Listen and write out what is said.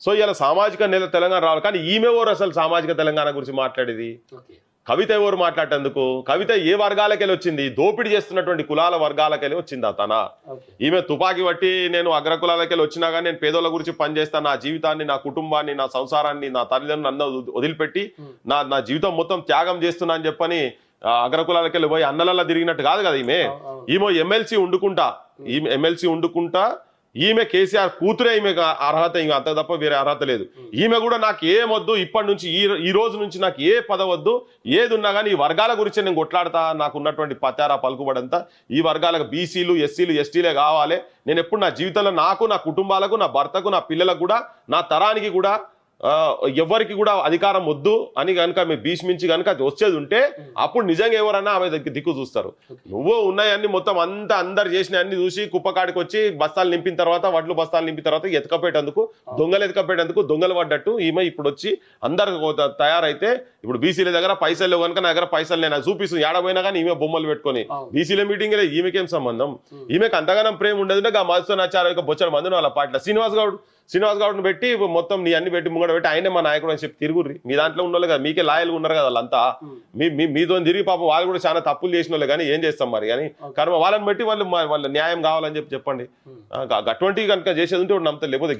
So ఇలా సామాజిక నేల తెలంగాణ రావాలి. కానీ ఈమె ఎవరు అసలు సామాజిక తెలంగాణ గురించి మాట్లాడేది? కవిత ఎవరు మాట్లాడేందుకు? కవిత ఏ వర్గాలకెళ్ళి వచ్చింది? దోపిడీ చేస్తున్నటువంటి కులాల వర్గాలకెళ్ళి వచ్చిందా తన? ఈమె తుపాకీ పట్టి నేను అగ్రకులాలకెళ్ళి వచ్చినా కానీ నేను పేదోళ్ళ గురించి పనిచేస్తాను, నా జీవితాన్ని, నా కుటుంబాన్ని, నా సంసారాన్ని, నా తల్లిదండ్రులు అన్న వదిలిపెట్టి నా జీవితం మొత్తం త్యాగం చేస్తున్నా అని చెప్పని అగ్రకులాలకెళ్ళి పోయి అన్నలల్లా తిరిగినట్టు కాదు కదా ఈమె. ఎమ్మెల్సీ ఉండుకుంటా ఈమె కేసీఆర్ కూతురే, ఈమె అర్హత, ఈమె అంత తప్ప వేరే అర్హత లేదు. ఈమె కూడా నాకు ఏమొద్దు, ఇప్పటి నుంచి ఈ రోజు నుంచి నాకు ఏ పదవద్దు, ఏది ఉన్నా కానీ ఈ వర్గాల గురించి నేను కొట్లాడతా, నాకు ఉన్నటువంటి పతారా పలుకుబడంతా ఈ వర్గాలకు బీసీలు, ఎస్సీలు, ఎస్టీలే కావాలి. నేను ఎప్పుడు నా జీవితంలో నాకు, నా కుటుంబాలకు, నా భర్తకు, నా పిల్లలకు కూడా, నా తరానికి కూడా ఎవరికి కూడా అధికారం వద్దు అని కనుక మీరు భీష్మించి కనుక వచ్చేది ఉంటే అప్పుడు నిజంగా ఎవరన్నా ఆమె దిక్కు చూస్తారు. నువ్వు ఉన్నాయన్ని మొత్తం అంతా అందరు చేసిన అన్ని చూసి కుప్పకాడికి వచ్చి బస్తాలు నింపిన తర్వాత, వడ్లు బస్తాలు నింపిన తర్వాత ఎతకపోయేటందుకు, దొంగలు పడ్డట్టు ఈమె ఇప్పుడు వచ్చి అందరు తయారైతే ఇప్పుడు బీసీల దగ్గర పైసలు కనుక నా దగ్గర పైసలు నేను చూపిస్తుంది ఏడపోయినా కానీ ఈమె బొమ్మలు పెట్టుకొని బీసీల మీటింగ్ ఈమెకేం సంబంధం? ఈమెకు అంతగానం ప్రేమ ఉండదు. మధుసూనాచార్య బొచ్చడు మంది వాళ్ళ పార్టీలో శ్రీనివాస్ గౌడ్ని పెట్టి మొత్తం నీ అన్ని పెట్టి ముంగడ పెట్టి ఆయనే మా నాయకుడు అని చెప్పి తిరుగుర్రి. మీ దాంట్లో ఉన్న కదా, మీకే లాయల్గా ఉన్నారు కదా వాళ్ళంతా. మీతో తిరిగి పాపం వాళ్ళు కూడా చాలా తప్పులు చేసిన వాళ్ళు, కానీ ఏం చేస్తాం మరి. కానీ కర్మ వాళ్ళని బట్టి వాళ్ళ న్యాయం కావాలని చెప్పండి. అటువంటివి కనుక చేసేది ఉంటే నమ్మతారు, లేకపోతే